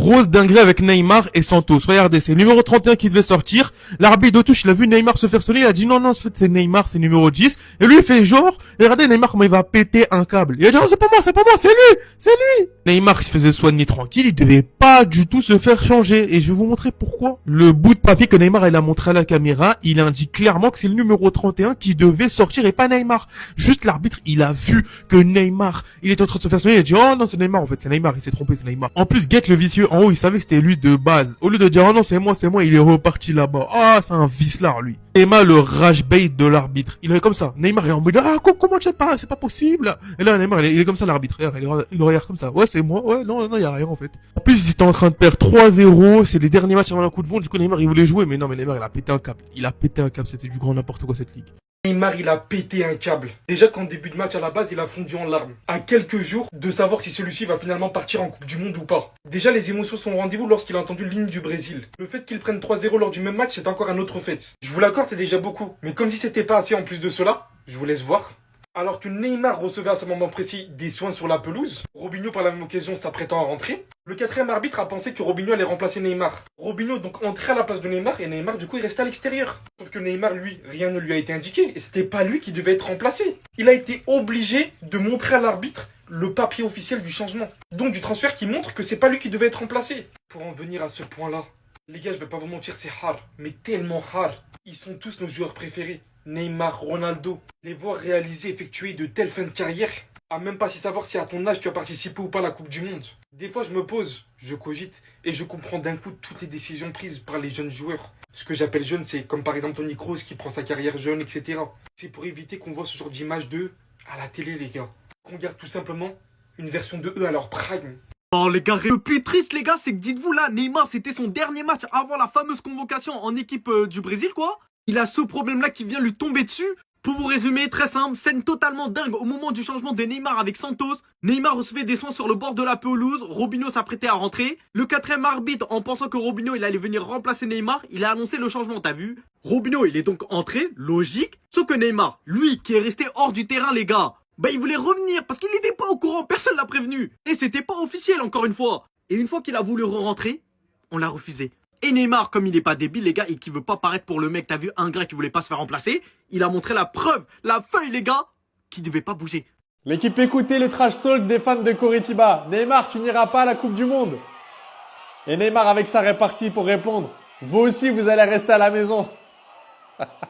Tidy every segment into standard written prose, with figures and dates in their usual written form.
Grosse dinguerie avec Neymar et Santos. Regardez, c'est le numéro 31 qui devait sortir. L'arbitre de touche, il a vu Neymar se faire sonner. Il a dit non, en fait, c'est Neymar, c'est numéro 10. Et lui, il fait genre, et regardez Neymar comment il va péter un câble. Il a dit oh, c'est pas moi, c'est lui. Neymar, il se faisait soigner tranquille. Il devait pas du tout se faire changer. Et je vais vous montrer pourquoi. Le bout de papier que Neymar, il a montré à la caméra, il indique clairement que c'est le numéro 31 qui devait sortir et pas Neymar. Juste l'arbitre, il a vu que Neymar, il était en train de se faire sonner. Il a dit oh non, c'est Neymar, en fait, c'est Neymar, il s'est trompé, c'est Neymar. En plus, Guette le vicieux, en haut, il savait que c'était lui de base. Au lieu de dire, oh non, c'est moi, il est reparti là-bas. Ah, c'est un vicelard, lui. Neymar, le rage bait de l'arbitre. Il est comme ça. Neymar, il est en mode, ah, comment tu sais pas, c'est pas possible. Et là, Neymar, il est comme ça, l'arbitre. Il le regarde comme ça. Ouais, c'est moi. Ouais, non, y a rien, en fait. En plus, ils étaient en train de perdre 3-0. C'est les derniers matchs avant la Coupe du Monde. Du coup, Neymar, il voulait jouer. Mais non, mais Neymar, il a pété un câble. C'était du grand n'importe quoi, cette ligue. Neymar, il a pété un câble. Déjà qu'en début de match, à la base, il a fondu en larmes. À quelques jours de savoir si celui-ci va finalement partir en Coupe du Monde ou pas. Déjà, les émotions sont au rendez-vous lorsqu'il a entendu l'hymne du Brésil. Le fait qu'il prenne 3-0 lors du même match, c'est encore un autre fait. Je vous l'accorde, c'est déjà beaucoup. Mais comme si c'était pas assez en plus de cela, je vous laisse voir. Alors que Neymar recevait à ce moment précis des soins sur la pelouse, Robinho par la même occasion s'apprêtant à rentrer, le quatrième arbitre a pensé que Robinho allait remplacer Neymar. Robinho donc entrait à la place de Neymar et Neymar du coup il restait à l'extérieur. Sauf que Neymar lui, rien ne lui a été indiqué et c'était pas lui qui devait être remplacé. Il a été obligé de montrer à l'arbitre le papier officiel du changement. Donc du transfert qui montre que c'est pas lui qui devait être remplacé. Pour en venir à ce point-là, les gars je vais pas vous mentir c'est rare, mais tellement rare. Ils sont tous nos joueurs préférés. Neymar, Ronaldo, les voir réaliser, effectuer de telles fins de carrière, à même pas si savoir si à ton âge tu as participé ou pas à la Coupe du Monde. Des fois je me pose, je cogite et je comprends d'un coup toutes les décisions prises par les jeunes joueurs. Ce que j'appelle jeunes, c'est comme par exemple Toni Kroos qui prend sa carrière jeune, etc. C'est pour éviter qu'on voit ce genre d'image d'eux à la télé les gars. Qu'on garde tout simplement une version de eux à leur prime. Oh les gars, le plus triste les gars, c'est que dites-vous là, Neymar c'était son dernier match avant la fameuse convocation en équipe du Brésil quoi. Il a ce problème là qui vient lui tomber dessus. Pour vous résumer, très simple, scène totalement dingue au moment du changement de Neymar avec Santos. Neymar recevait des soins sur le bord de la pelouse, Robinho s'apprêtait à rentrer. Le quatrième arbitre, en pensant que Robinho il allait venir remplacer Neymar, il a annoncé le changement, t'as vu? Robinho il est donc entré, logique. Sauf que Neymar, lui qui est resté hors du terrain les gars, bah il voulait revenir parce qu'il n'était pas au courant, personne l'a prévenu. Et c'était pas officiel encore une fois. Et une fois qu'il a voulu re-rentrer, on l'a refusé. Et Neymar, comme il est pas débile, les gars, et qui veut pas paraître pour le mec, t'as vu, un gars qui voulait pas se faire remplacer, il a montré la preuve, la feuille, les gars, qui devait pas bouger. L'équipe écoutez le trash talk des fans de Coritiba. Neymar, tu n'iras pas à la Coupe du Monde. Et Neymar avec sa répartie pour répondre. Vous aussi, vous allez rester à la maison.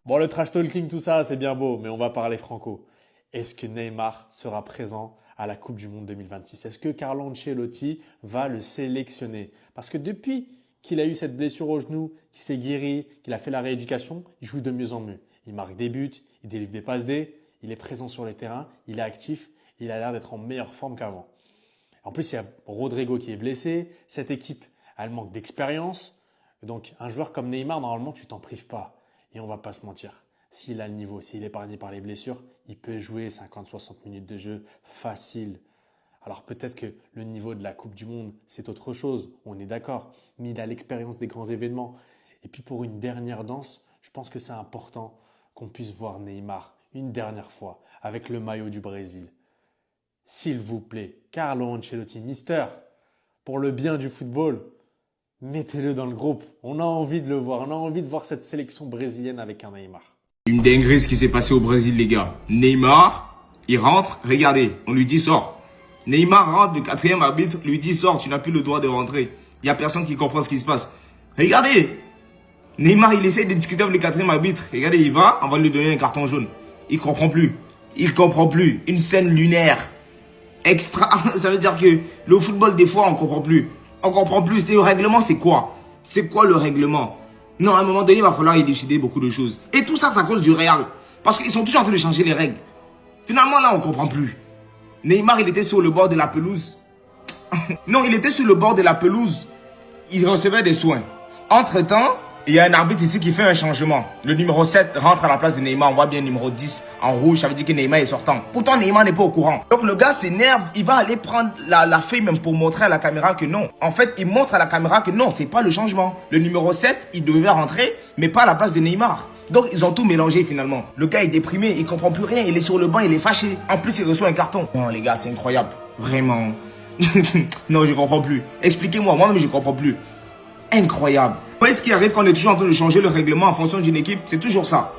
Bon, le trash talking, tout ça, c'est bien beau, mais on va parler franco. Est-ce que Neymar sera présent à la Coupe du Monde 2026? Est-ce que Carlo Ancelotti va le sélectionner? Parce que depuis qu'il a eu cette blessure au genou, qu'il s'est guéri, qu'il a fait la rééducation, il joue de mieux en mieux. Il marque des buts, il délivre des passes D, il est présent sur les terrains, il est actif, il a l'air d'être en meilleure forme qu'avant. En plus, il y a Rodrigo qui est blessé, cette équipe, elle manque d'expérience. Donc, un joueur comme Neymar, normalement, tu t'en prives pas. Et on va pas se mentir. S'il a le niveau, s'il est épargné par les blessures, il peut jouer 50-60 minutes de jeu facile. Alors peut-être que le niveau de la Coupe du Monde, c'est autre chose, on est d'accord. Mais il a l'expérience des grands événements. Et puis pour une dernière danse, je pense que c'est important qu'on puisse voir Neymar une dernière fois avec le maillot du Brésil. S'il vous plaît, Carlo Ancelotti, Mister, pour le bien du football, mettez-le dans le groupe. On a envie de le voir, on a envie de voir cette sélection brésilienne avec un Neymar. Une dinguerie ce qui s'est passé au Brésil les gars. Neymar, il rentre, regardez, on lui dit sort. Neymar rentre, le quatrième arbitre lui dit sort, tu n'as plus le droit de rentrer. Il n'y a personne qui comprend ce qui se passe. Regardez, Neymar il essaie de discuter avec le quatrième arbitre. Regardez, il va, on va lui donner un carton jaune. Il comprend plus. Il comprend plus. Une scène lunaire. Extra, ça veut dire que le football des fois on comprend plus. On comprend plus. Et le règlement c'est quoi? C'est quoi le règlement? Non, à un moment donné il va falloir y décider beaucoup de choses. Et tout ça c'est à cause du Real. Parce qu'ils sont toujours en train de changer les règles. Finalement là on comprend plus. Neymar, il était sur le bord de la pelouse. Non, il était sur le bord de la pelouse. Il recevait des soins. Entre-temps, il y a un arbitre ici qui fait un changement. Le numéro 7 rentre à la place de Neymar. On voit bien le numéro 10 en rouge. Ça veut dire que Neymar est sortant. Pourtant, Neymar n'est pas au courant. Donc, le gars s'énerve. Il va aller prendre la feuille même pour montrer à la caméra que non. En fait, il montre à la caméra que non, c'est pas le changement. Le numéro 7, il devait rentrer, mais pas à la place de Neymar. Donc, ils ont tout mélangé finalement. Le gars est déprimé, il comprend plus rien, il est sur le banc, il est fâché. En plus, il reçoit un carton. Non, les gars, c'est incroyable. Vraiment. Non, je comprends plus. Expliquez-moi, moi-même je comprends plus. Incroyable. Qu'est-ce qui arrive quand on est toujours en train de changer le règlement en fonction d'une équipe? C'est toujours ça.